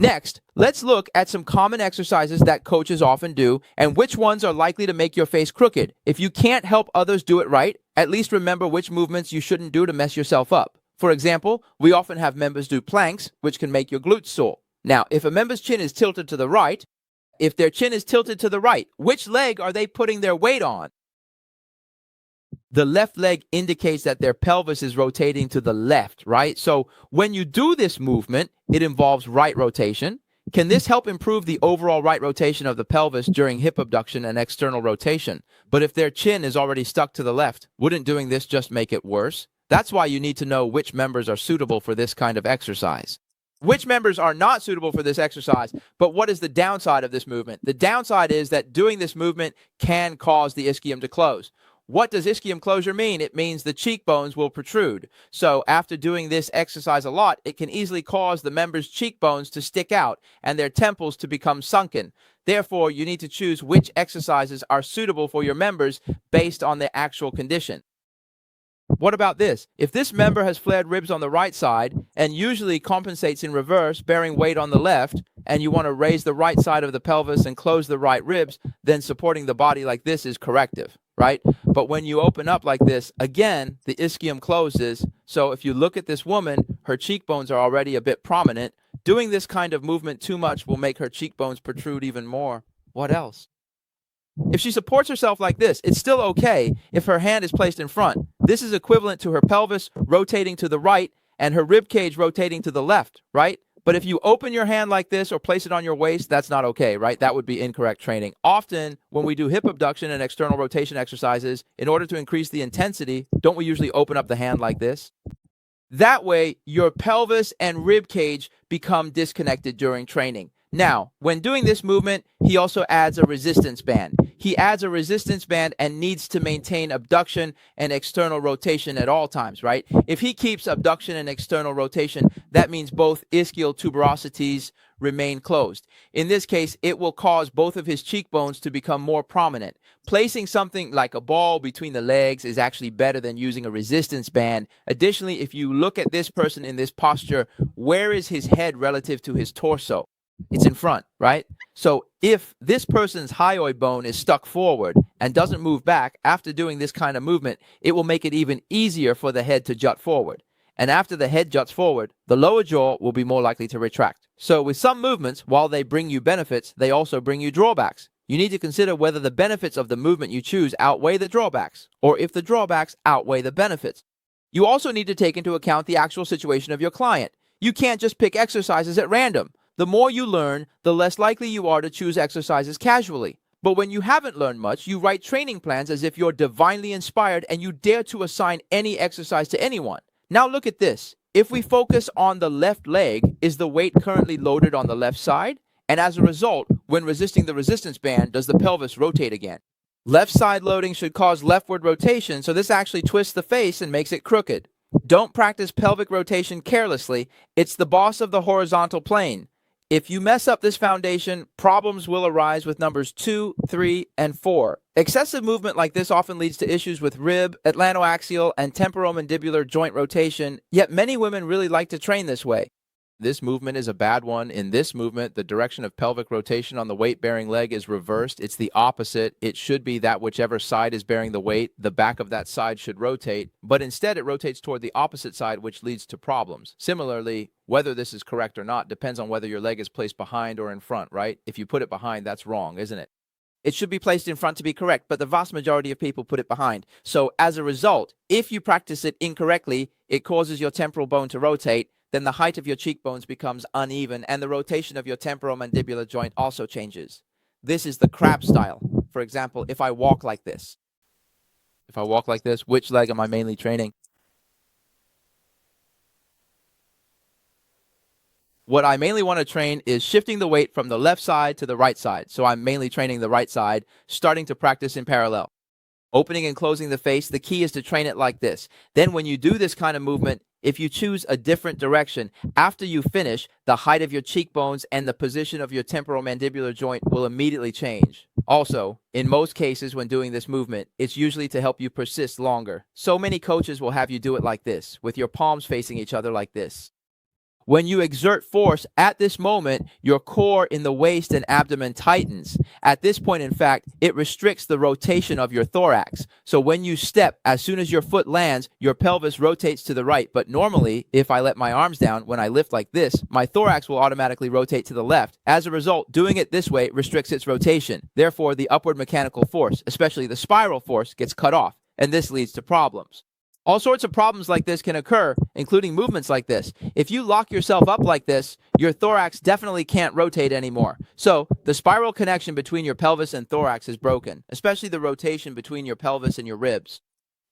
Next, let's look at some common exercises that coaches often do and which ones are likely to make your face crooked. If you can't help others do it right, at least remember which movements you shouldn't do to mess yourself up. For example, we often have members do planks, which can make your glutes sore. Now, if a member's chin is tilted to the right, which leg are they putting their weight on? The left leg indicates that their pelvis is rotating to the left, right? So when you do this movement, it involves right rotation. Can this help improve the overall right rotation of the pelvis during hip abduction and external rotation? But if their chin is already stuck to the left, wouldn't doing this just make it worse? That's why you need to know which members are suitable for this kind of exercise. Which members are not suitable for this exercise, but what is the downside of this movement? The downside is that doing this movement can cause the ischium to close. What does ischium closure mean? It means the cheekbones will protrude. So after doing this exercise a lot, it can easily cause the member's cheekbones to stick out and their temples to become sunken. Therefore, you need to choose which exercises are suitable for your members based on their actual condition. What about this? If this member has flared ribs on the right side and usually compensates in reverse, bearing weight on the left, and you want to raise the right side of the pelvis and close the right ribs, then supporting the body like this is corrective, right? But when you open up like this, again, the ischium closes. So if you look at this woman, her cheekbones are already a bit prominent. Doing this kind of movement too much will make her cheekbones protrude even more. What else? If she supports herself like this, it's still okay if her hand is placed in front. This is equivalent to her pelvis rotating to the right and her rib cage rotating to the left, right? But if you open your hand like this or place it on your waist, that's not okay, right? That would be incorrect training. Often, when we do hip abduction and external rotation exercises, in order to increase the intensity, don't we usually open up the hand like this? That way, your pelvis and rib cage become disconnected during training. Now, when doing this movement, he also adds a resistance band. He adds a resistance band and needs to maintain abduction and external rotation at all times, right? If he keeps abduction and external rotation, that means both ischial tuberosities remain closed. In this case, it will cause both of his cheekbones to become more prominent. Placing something like a ball between the legs is actually better than using a resistance band. Additionally, if you look at this person in this posture, where is his head relative to his torso? It's in front, right? So if this person's hyoid bone is stuck forward and doesn't move back after doing this kind of movement, it will make it even easier for the head to jut forward. And after the head juts forward, the lower jaw will be more likely to retract. So with some movements, while they bring you benefits, they also bring you drawbacks. You need to consider whether the benefits of the movement you choose outweigh the drawbacks, or if the drawbacks outweigh the benefits. You also need to take into account the actual situation of your client. You can't just pick exercises at random. The more you learn, the less likely you are to choose exercises casually. But when you haven't learned much, you write training plans as if you're divinely inspired and you dare to assign any exercise to anyone. Now look at this. If we focus on the left leg, is the weight currently loaded on the left side? And as a result, when resisting the resistance band, does the pelvis rotate again? Left side loading should cause leftward rotation, so this actually twists the face and makes it crooked. Don't practice pelvic rotation carelessly. It's the boss of the horizontal plane. If you mess up this foundation, problems will arise with numbers 2, 3, and 4. Excessive movement like this often leads to issues with rib, atlantoaxial, and temporomandibular joint rotation, yet many women really like to train this way. This movement is a bad one. In this movement, the direction of pelvic rotation on the weight-bearing leg is reversed. It's the opposite. It should be that whichever side is bearing the weight, the back of that side should rotate, but instead it rotates toward the opposite side, which leads to problems. Similarly, whether this is correct or not depends on whether your leg is placed behind or in front, right? If you put it behind, that's wrong, isn't it? It should be placed in front to be correct, but the vast majority of people put it behind. So as a result, if you practice it incorrectly, it causes your temporal bone to rotate, then the height of your cheekbones becomes uneven and the rotation of your temporomandibular joint also changes. This is the crab style. For example, if I walk like this, which leg am I mainly training? What I mainly want to train is shifting the weight from the left side to the right side. So I'm mainly training the right side, starting to practice in parallel. Opening and closing the face, the key is to train it like this. Then when you do this kind of movement, if you choose a different direction, after you finish, the height of your cheekbones and the position of your temporomandibular joint will immediately change. Also, in most cases when doing this movement, it's usually to help you persist longer. So many coaches will have you do it like this, with your palms facing each other like this. When you exert force at this moment, your core in the waist and abdomen tightens. At this point, in fact, it restricts the rotation of your thorax. So when you step, as soon as your foot lands, your pelvis rotates to the right. But normally, if I let my arms down, when I lift like this, my thorax will automatically rotate to the left. As a result, doing it this way restricts its rotation. Therefore, the upward mechanical force, especially the spiral force, gets cut off, and this leads to problems. All sorts of problems like this can occur, including movements like this. If you lock yourself up like this, your thorax definitely can't rotate anymore. So the spiral connection between your pelvis and thorax is broken, especially the rotation between your pelvis and your ribs.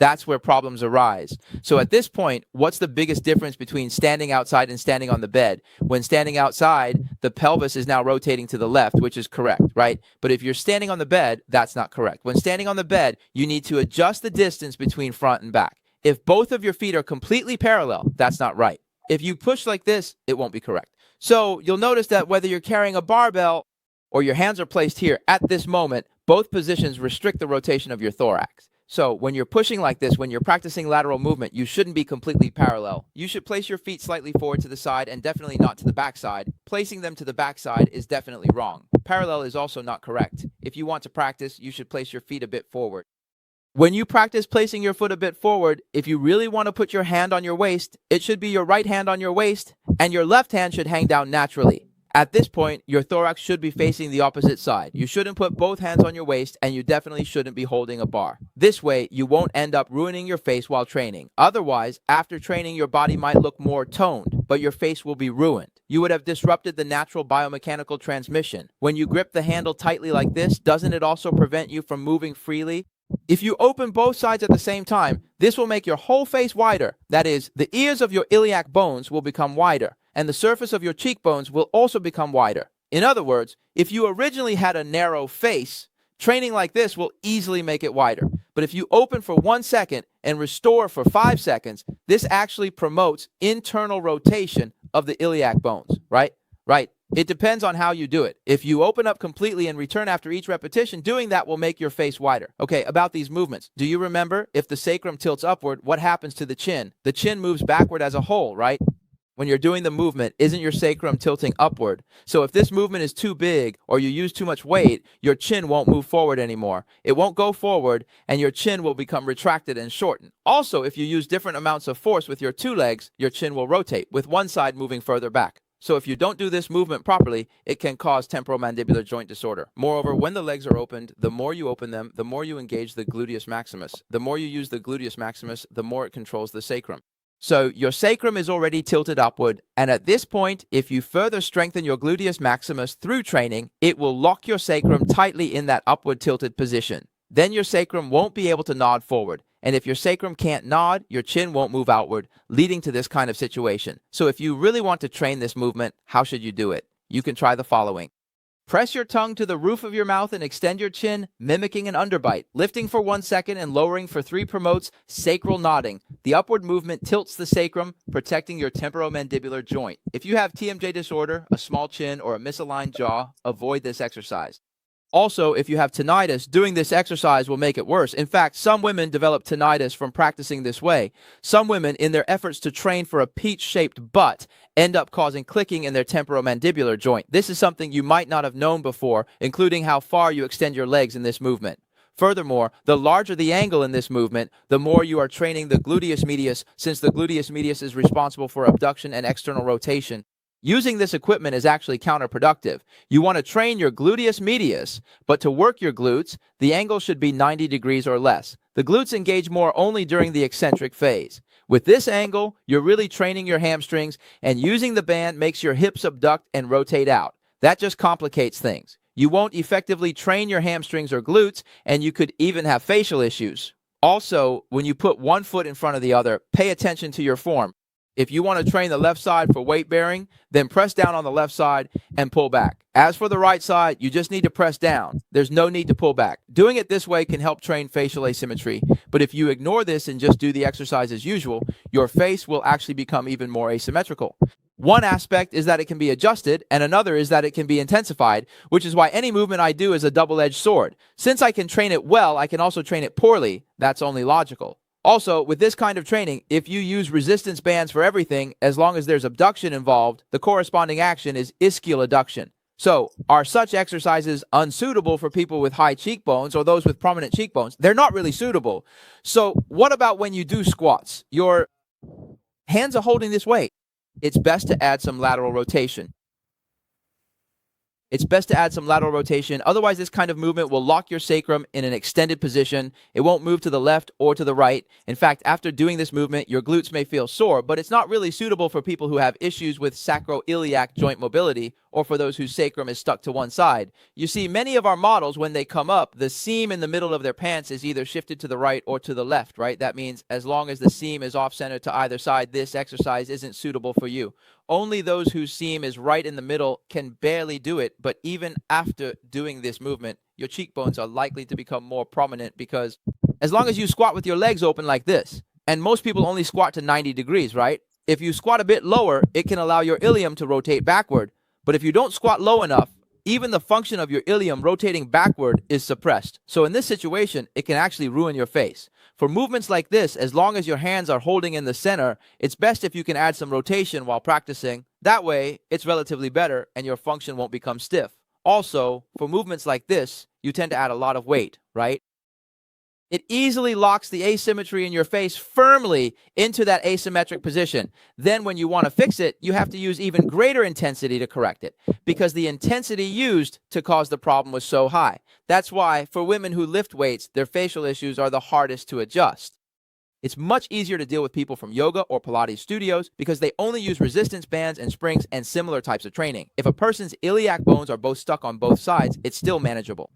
That's where problems arise. So at this point, what's the biggest difference between standing outside and standing on the bed? When standing outside, the pelvis is now rotating to the left, which is correct, right? But if you're standing on the bed, that's not correct. When standing on the bed, you need to adjust the distance between front and back. If both of your feet are completely parallel, that's not right. If you push like this, it won't be correct. So you'll notice that whether you're carrying a barbell or your hands are placed here at this moment, both positions restrict the rotation of your thorax. So when you're pushing like this, when you're practicing lateral movement, you shouldn't be completely parallel. You should place your feet slightly forward to the side and definitely not to the backside. Placing them to the backside is definitely wrong. Parallel is also not correct. If you want to practice, you should place your feet a bit forward. When you practice placing your foot a bit forward, if you really want to put your hand on your waist, it should be your right hand on your waist, and your left hand should hang down naturally. At this point, your thorax should be facing the opposite side. You shouldn't put both hands on your waist, and you definitely shouldn't be holding a bar. This way, you won't end up ruining your face while training. Otherwise, after training, your body might look more toned, but your face will be ruined. You would have disrupted the natural biomechanical transmission. When you grip the handle tightly like this, doesn't it also prevent you from moving freely? If you open both sides at the same time, this will make your whole face wider. That is, the ears of your iliac bones will become wider, and the surface of your cheekbones will also become wider. In other words, if you originally had a narrow face, training like this will easily make it wider. But if you open for 1 second and restore for 5 seconds, this actually promotes internal rotation of the iliac bones, right? Right. It depends on how you do it. If you open up completely and return after each repetition, doing that will make your face wider. Okay, about these movements. Do you remember if the sacrum tilts upward, what happens to the chin? The chin moves backward as a whole, right? When you're doing the movement, isn't your sacrum tilting upward? So if this movement is too big or you use too much weight, your chin won't move forward anymore. It won't go forward and your chin will become retracted and shortened. Also, if you use different amounts of force with your two legs, your chin will rotate, with one side moving further back. So if you don't do this movement properly, it can cause temporomandibular joint disorder. Moreover, when the legs are opened, the more you open them, the more you engage the gluteus maximus. The more you use the gluteus maximus, the more it controls the sacrum. So your sacrum is already tilted upward, and at this point, if you further strengthen your gluteus maximus through training, it will lock your sacrum tightly in that upward tilted position. Then your sacrum won't be able to nod forward. And if your sacrum can't nod, your chin won't move outward, leading to this kind of situation. So if you really want to train this movement, how should you do it? You can try the following. Press your tongue to the roof of your mouth and extend your chin, mimicking an underbite. Lifting for 1 second and lowering for 3 promotes sacral nodding. The upward movement tilts the sacrum, protecting your temporomandibular joint. If you have TMJ disorder, a small chin, or a misaligned jaw, avoid this exercise. Also, if you have tinnitus, doing this exercise will make it worse. In fact, some women develop tinnitus from practicing this way. Some women, in their efforts to train for a peach-shaped butt, end up causing clicking in their temporomandibular joint. This is something you might not have known before, including how far you extend your legs in this movement. Furthermore, the larger the angle in this movement, the more you are training the gluteus medius, since the gluteus medius is responsible for abduction and external rotation. Using this equipment is actually counterproductive. You want to train your gluteus medius, but to work your glutes, the angle should be 90 degrees or less. The glutes engage more only during the eccentric phase. With this angle, you're really training your hamstrings, and using the band makes your hips abduct and rotate out. That just complicates things. You won't effectively train your hamstrings or glutes, and you could even have facial issues. Also, when you put one foot in front of the other, pay attention to your form. If you want to train the left side for weight bearing, then press down on the left side and pull back. As for the right side, you just need to press down. There's no need to pull back. Doing it this way can help train facial asymmetry, but if you ignore this and just do the exercise as usual, your face will actually become even more asymmetrical. One aspect is that it can be adjusted, and another is that it can be intensified, which is why any movement I do is a double-edged sword. Since I can train it well, I can also train it poorly. That's only logical. Also, with this kind of training, if you use resistance bands for everything, as long as there's abduction involved, the corresponding action is ischial adduction. So, are such exercises unsuitable for people with high cheekbones or those with prominent cheekbones? They're not really suitable. So, what about when you do squats? Your hands are holding this weight. It's best to add some lateral rotation. Otherwise, this kind of movement will lock your sacrum in an extended position. It won't move to the left or to the right. In fact, after doing this movement, your glutes may feel sore, but it's not really suitable for people who have issues with sacroiliac joint mobility or for those whose sacrum is stuck to one side. You see, many of our models, when they come up, the seam in the middle of their pants is either shifted to the right or to the left, right? That means as long as the seam is off-center to either side, this exercise isn't suitable for you. Only those whose seam is right in the middle can barely do it, but even after doing this movement, your cheekbones are likely to become more prominent because as long as you squat with your legs open like this, and most people only squat to 90 degrees, right? If you squat a bit lower, it can allow your ilium to rotate backward. But if you don't squat low enough, even the function of your ilium rotating backward is suppressed. So in this situation, it can actually ruin your face. For movements like this, as long as your hands are holding in the center, it's best if you can add some rotation while practicing. That way, it's relatively better and your function won't become stiff. Also, for movements like this, you tend to add a lot of weight, right? It easily locks the asymmetry in your face firmly into that asymmetric position. Then when you want to fix it, you have to use even greater intensity to correct it because the intensity used to cause the problem was so high. That's why for women who lift weights, their facial issues are the hardest to adjust. It's much easier to deal with people from yoga or Pilates studios because they only use resistance bands and springs and similar types of training. If a person's iliac bones are both stuck on both sides, it's still manageable.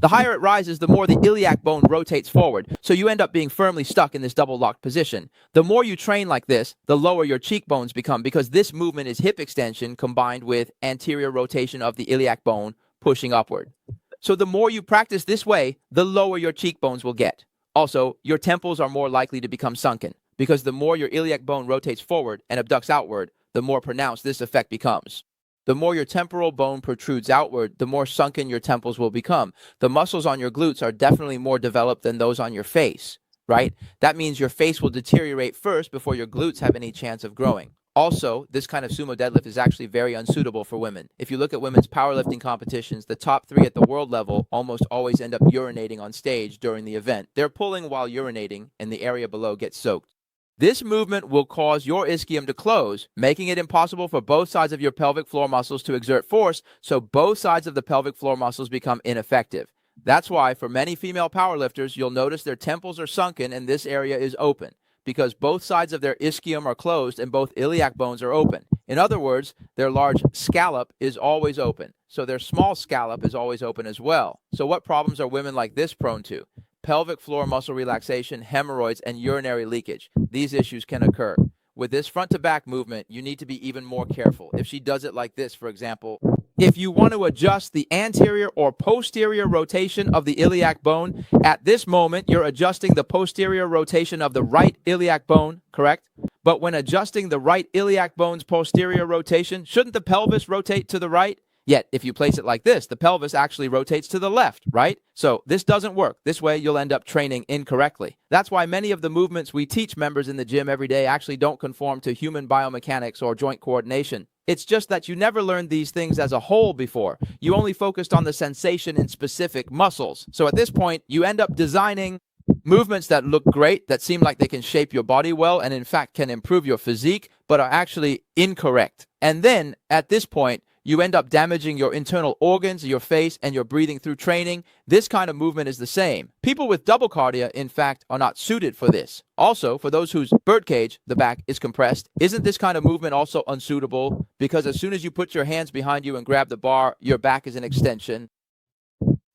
The higher it rises, the more the iliac bone rotates forward, so you end up being firmly stuck in this double-locked position. The more you train like this, the lower your cheekbones become because this movement is hip extension combined with anterior rotation of the iliac bone pushing upward. So the more you practice this way, the lower your cheekbones will get. Also, your temples are more likely to become sunken because the more your iliac bone rotates forward and abducts outward, the more pronounced this effect becomes. The more your temporal bone protrudes outward, the more sunken your temples will become. The muscles on your glutes are definitely more developed than those on your face, right? That means your face will deteriorate first before your glutes have any chance of growing. Also, this kind of sumo deadlift is actually very unsuitable for women. If you look at women's powerlifting competitions, the top 3 at the world level almost always end up urinating on stage during the event. They're pulling while urinating, and the area below gets soaked. This movement will cause your ischium to close, making it impossible for both sides of your pelvic floor muscles to exert force, so both sides of the pelvic floor muscles become ineffective. That's why for many female powerlifters, you'll notice their temples are sunken and this area is open, because both sides of their ischium are closed and both iliac bones are open. In other words, their large scallop is always open, so their small scallop is always open as well. So what problems are women like this prone to? Pelvic floor muscle relaxation, hemorrhoids, and urinary leakage. These issues can occur. With this front to back movement, you need to be even more careful. If she does it like this, for example, if you want to adjust the anterior or posterior rotation of the iliac bone, at this moment, you're adjusting the posterior rotation of the right iliac bone, correct? But when adjusting the right iliac bone's posterior rotation, shouldn't the pelvis rotate to the right? Yet, if you place it like this, the pelvis actually rotates to the left, right? So this doesn't work. This way, you'll end up training incorrectly. That's why many of the movements we teach members in the gym every day actually don't conform to human biomechanics or joint coordination. It's just that you never learned these things as a whole before. You only focused on the sensation in specific muscles. So at this point, you end up designing movements that look great, that seem like they can shape your body well, and in fact can improve your physique, but are actually incorrect. And then, at this point, you end up damaging your internal organs, your face, and your breathing through training. This kind of movement is the same. People with double cardia, in fact, are not suited for this. Also, for those whose birdcage, the back, is compressed, isn't this kind of movement also unsuitable? Because as soon as you put your hands behind you and grab the bar, your back is an extension.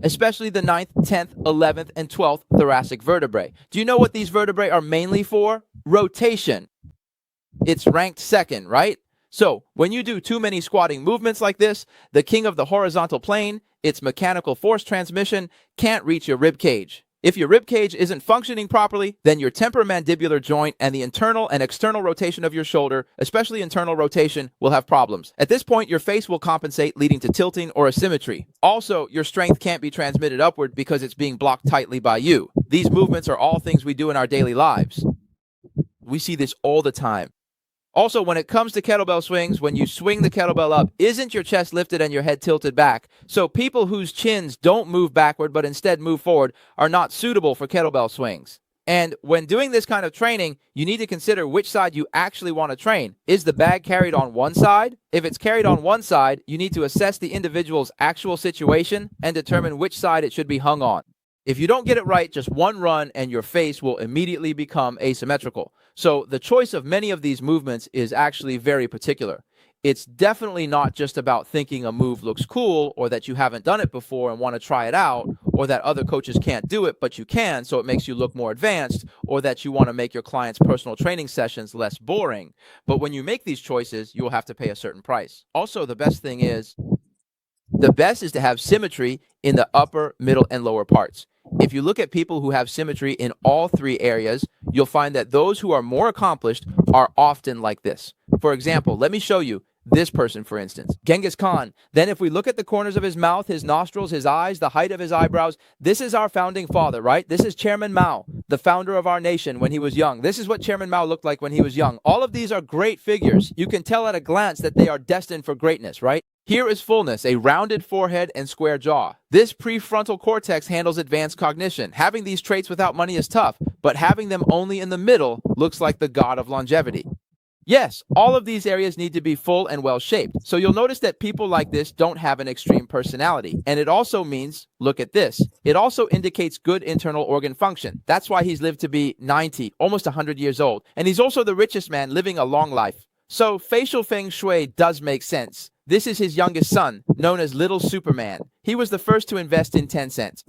Especially the 9th, 10th, 11th, and 12th thoracic vertebrae. Do you know what these vertebrae are mainly for? Rotation. It's ranked second, right? So, when you do too many squatting movements like this, the king of the horizontal plane, its mechanical force transmission, can't reach your rib cage. If your rib cage isn't functioning properly, then your temporomandibular joint and the internal and external rotation of your shoulder, especially internal rotation, will have problems. At this point, your face will compensate, leading to tilting or asymmetry. Also, your strength can't be transmitted upward because it's being blocked tightly by you. These movements are all things we do in our daily lives. We see this all the time. Also, when it comes to kettlebell swings, when you swing the kettlebell up, isn't your chest lifted and your head tilted back? So people whose chins don't move backward but instead move forward are not suitable for kettlebell swings. And when doing this kind of training, you need to consider which side you actually want to train. Is the bag carried on one side? If it's carried on one side, you need to assess the individual's actual situation and determine which side it should be hung on. If you don't get it right, just one run and your face will immediately become asymmetrical. So the choice of many of these movements is actually very particular. It's definitely not just about thinking a move looks cool or that you haven't done it before and want to try it out, or that other coaches can't do it but you can so it makes you look more advanced, or that you want to make your clients' personal training sessions less boring. But when you make these choices, you will have to pay a certain price. Also, the best is to have symmetry in the upper, middle, and lower parts. If you look at people who have symmetry in all three areas, you'll find that those who are more accomplished are often like this. For example, let me show you this person, for instance, Genghis Khan. Then if we look at the corners of his mouth, his nostrils, his eyes, the height of his eyebrows, this is our founding father, right? This is Chairman Mao, the founder of our nation when he was young. This is what Chairman Mao looked like when he was young. All of these are great figures. You can tell at a glance that they are destined for greatness, right? Here is fullness, a rounded forehead and square jaw. This prefrontal cortex handles advanced cognition. Having these traits without money is tough, but having them only in the middle looks like the god of longevity. Yes, all of these areas need to be full and well-shaped. So you'll notice that people like this don't have an extreme personality. And it also means, look at this, it also indicates good internal organ function. That's why he's lived to be 90, almost 100 years old. And he's also the richest man living a long life. So facial feng shui does make sense. This is his youngest son, known as Little Superman. He was the first to invest in Tencent.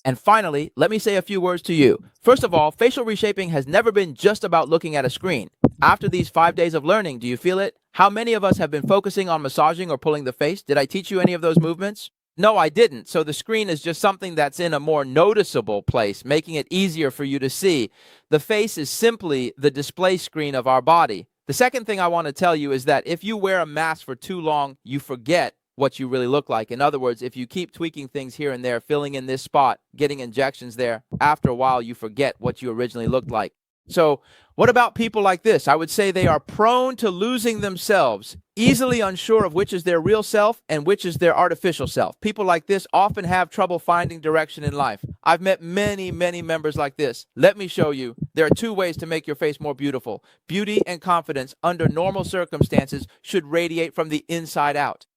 And finally, let me say a few words to you. First of all, facial reshaping has never been just about looking at a screen. After these 5 days of learning, do you feel it? How many of us have been focusing on massaging or pulling the face? Did I teach you any of those movements? No, I didn't. So the screen is just something that's in a more noticeable place, making it easier for you to see. The face is simply the display screen of our body. The second thing I want to tell you is that if you wear a mask for too long, you forget what you really look like. In other words, if you keep tweaking things here and there, filling in this spot, getting injections there, after a while you forget what you originally looked like. So what about people like this? I would say they are prone to losing themselves, easily unsure of which is their real self and which is their artificial self. People like this often have trouble finding direction in life. I've met many members like this. Let me show you. There are 2 ways to make your face more beautiful. Beauty and confidence under normal circumstances should radiate from the inside out.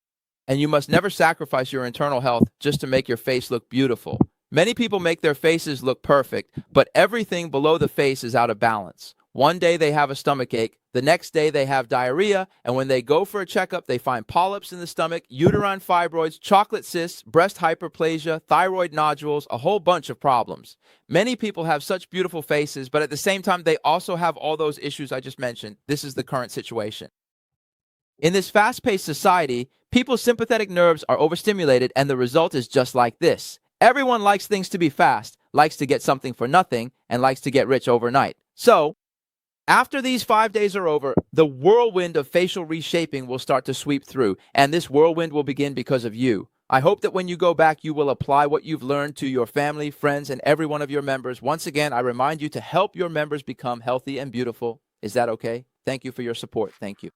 And you must never sacrifice your internal health just to make your face look beautiful. Many people make their faces look perfect, but everything below the face is out of balance. One day they have a stomach ache, the next day they have diarrhea, and when they go for a checkup, they find polyps in the stomach, uterine fibroids, chocolate cysts, breast hyperplasia, thyroid nodules, a whole bunch of problems. Many people have such beautiful faces, but at the same time, they also have all those issues I just mentioned. This is the current situation. In this fast-paced society, people's sympathetic nerves are overstimulated, and the result is just like this. Everyone likes things to be fast, likes to get something for nothing, and likes to get rich overnight. So, after these 5 days are over, the whirlwind of facial reshaping will start to sweep through, and this whirlwind will begin because of you. I hope that when you go back, you will apply what you've learned to your family, friends, and every one of your members. Once again, I remind you to help your members become healthy and beautiful. Is that okay? Thank you for your support. Thank you.